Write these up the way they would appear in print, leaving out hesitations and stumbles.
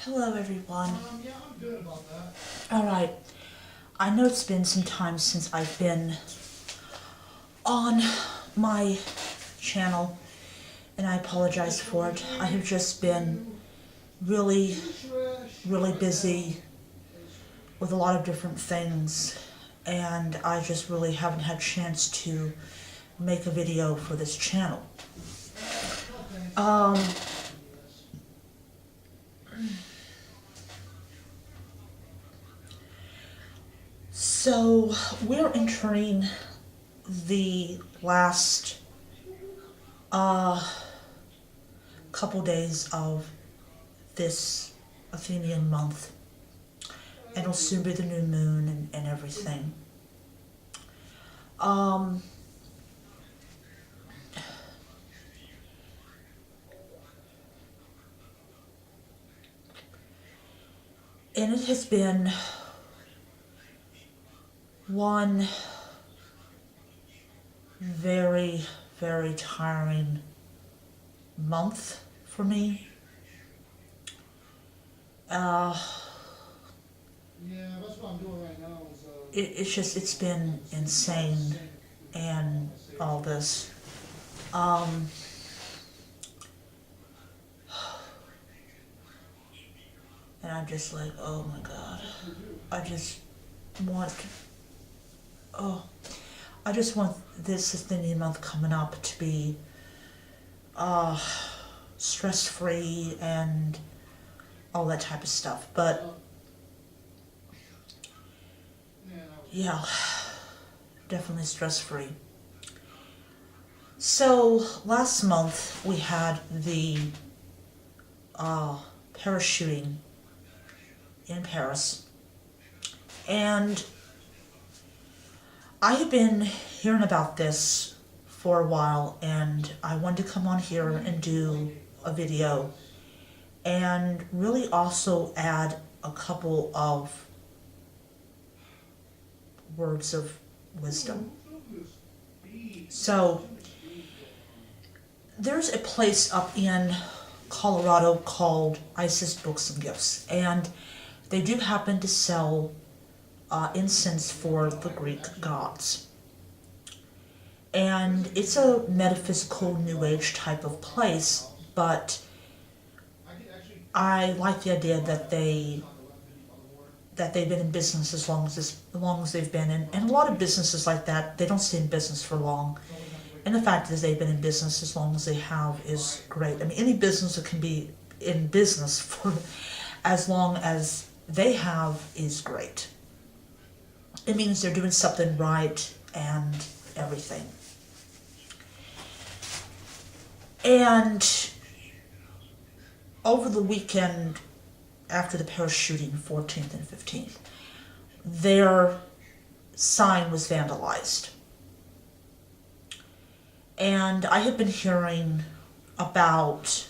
Hello everyone. Yeah, I'm good about that. Alright, I know it's been some time since I've been on my channel, and I apologize for it. I have just been really busy with a lot of different things, and I just really haven't had a chance to make a video for this channel. So we're entering the last couple days of this Athenian month, and it'll soon be the new moon and everything. And it has been one very, very tiring month for me. Yeah, that's what I'm doing right now. It's been insane, and all this. And I'm just like, oh my God. I just want, I just want this Athenian month coming up to be stress-free and all that type of stuff. But yeah, definitely stress-free. So last month we had the Paris shooting in Paris, and I have been hearing about this for a while, and I wanted to come on here and do a video and really also add a couple of words of wisdom. So there's a place up in Colorado called Isis Books and Gifts, and they do happen to sell incense for the Greek gods. And it's a metaphysical New Age type of place, but I like the idea that they've been in business as long as they've been in. And a lot of businesses like that, they don't stay in business for long. And the fact is they've been in business as long as they have is great. I mean, any business that can be in business for as long as they have is great. It means they're doing something right and everything. And over the weekend after the Paris shooting, 14th and 15th, their sign was vandalized. And I have been hearing about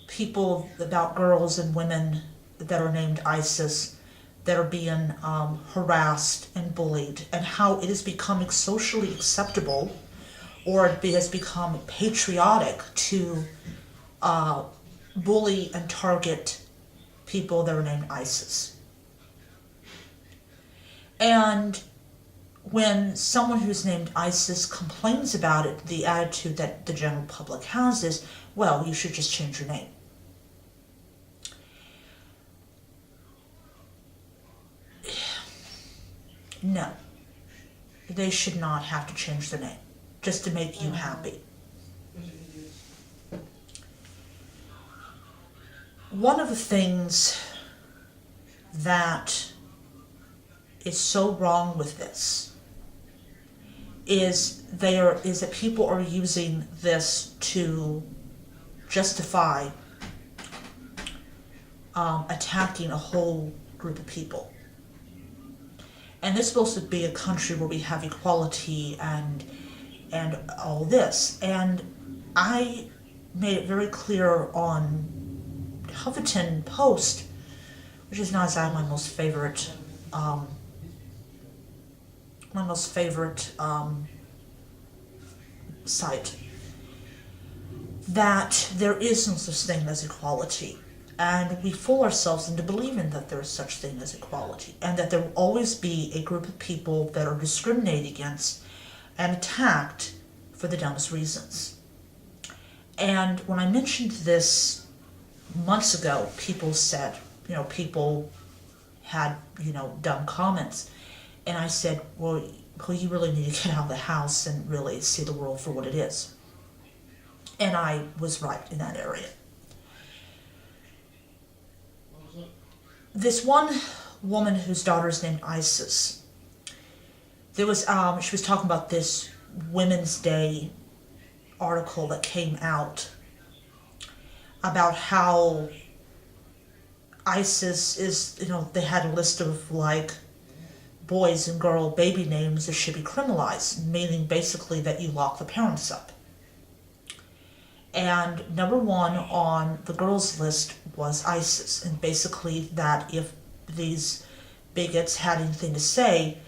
people, about girls and women that are named Isis that are being harassed and bullied, and how it is becoming socially acceptable, or it has become patriotic to bully and target people that are named Isis. And when someone who's named Isis complains about it, the attitude that the general public has is, well, you should just change your name. No, they should not have to change their name just to make you happy. One of the things that is so wrong with this is that people are using this to justify attacking a whole group of people. And this is supposed to be a country where we have equality and all this. And I made it very clear on Huffington Post, which is not exactly my most favorite site, that there is no such thing as equality. And we fool ourselves into believing that there is such thing as equality, and that there will always be a group of people that are discriminated against and attacked for the dumbest reasons. And when I mentioned this months ago, people said, people had, dumb comments. And I said, well, you really need to get out of the house and really see the world for what it is. And I was right in that area. What was it? This one woman whose daughter is named Isis, she was talking about this Women's Day article that came out about how ISIS is, they had a list of like boys and girl baby names that should be criminalized, meaning basically that you lock the parents up. And number one on the girls' list was ISIS, and basically that if these bigots had anything to say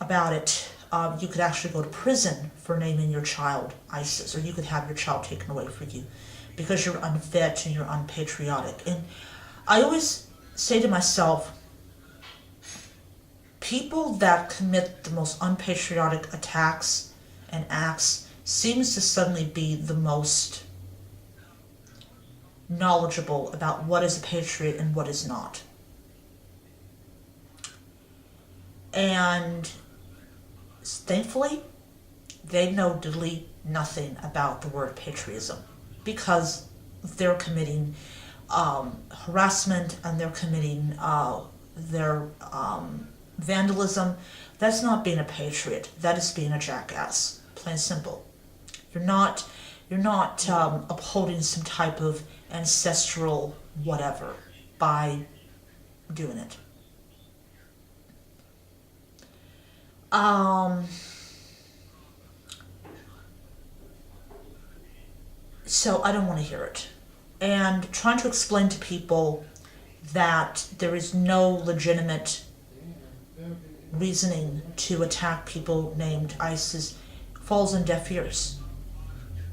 about it, you could actually go to prison for naming your child ISIS, or you could have your child taken away from you because you're unfit and you're unpatriotic. And I always say to myself, people that commit the most unpatriotic attacks and acts seems to suddenly be the most knowledgeable about what is a patriot and what is not. And thankfully, they know diddly nothing about the word patriotism, because they're committing harassment and they're committing their vandalism. That's not being a patriot. That is being a jackass. Plain and simple. You're not upholding some type of ancestral whatever by doing it. So I don't want to hear it. And trying to explain to people that there is no legitimate reasoning to attack people named ISIS falls on deaf ears.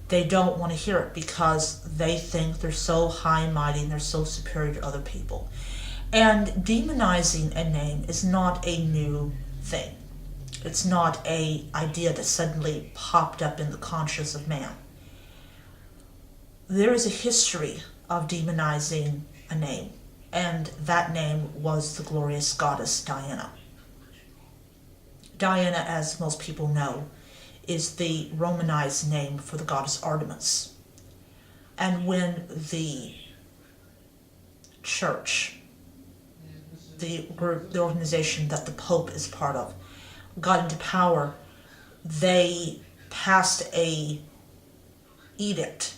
They don't want to hear it because they think they're so high and mighty and they're so superior to other people. And demonizing a name is not a new thing. It's not an idea that suddenly popped up in the conscience of man. There is a history of demonizing a name, and that name was the glorious goddess Diana. Diana, as most people know, is the Romanized name for the goddess Artemis. And when the church, the group, the organization that the Pope is part of, got into power, they passed a edict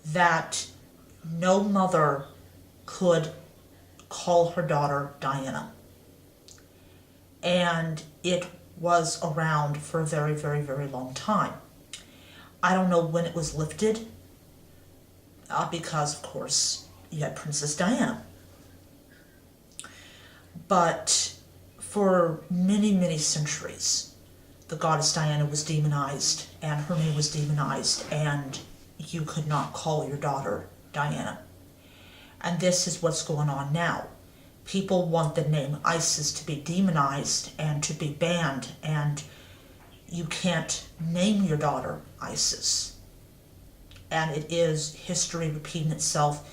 that no mother could call her daughter Diana. And it was around for a very, very, very long time. I don't know when it was lifted, because of course you had Princess Diana. But for many, many centuries, the goddess Diana was demonized, and her name was demonized, and you could not call your daughter Diana. And this is what's going on now. People want the name ISIS to be demonized and to be banned, and you can't name your daughter Isis. And it is history repeating itself,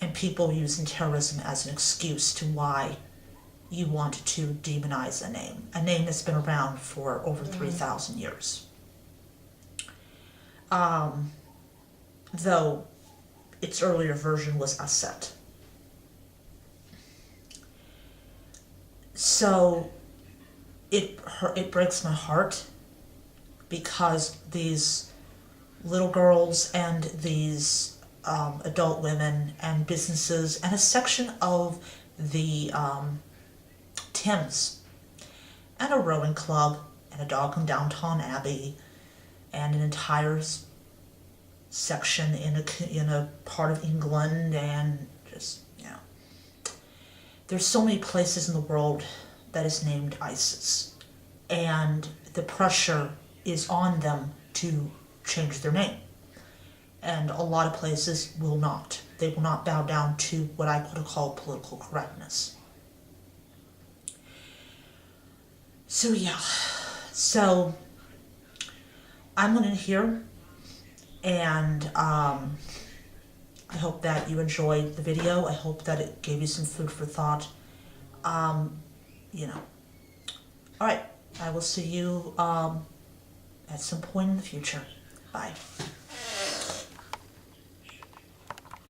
and people using terrorism as an excuse to why you want to demonize a name. A name that's been around for over 3,000 years. Though its earlier version was Aset. So it breaks my heart, because these little girls and these adult women and businesses and a section of the Thames and a rowing club and a dog in Downton Abbey and an entire section in a part of England, and just, there's so many places in the world that is named ISIS, and the pressure is on them to change their name. and a lot of places will not. They will not bow down to what I would call political correctness. So yeah, so I'm gonna here, and I hope that you enjoyed the video. I hope that it gave you some food for thought. You know, all right. I will see you at some point in the future. Bye.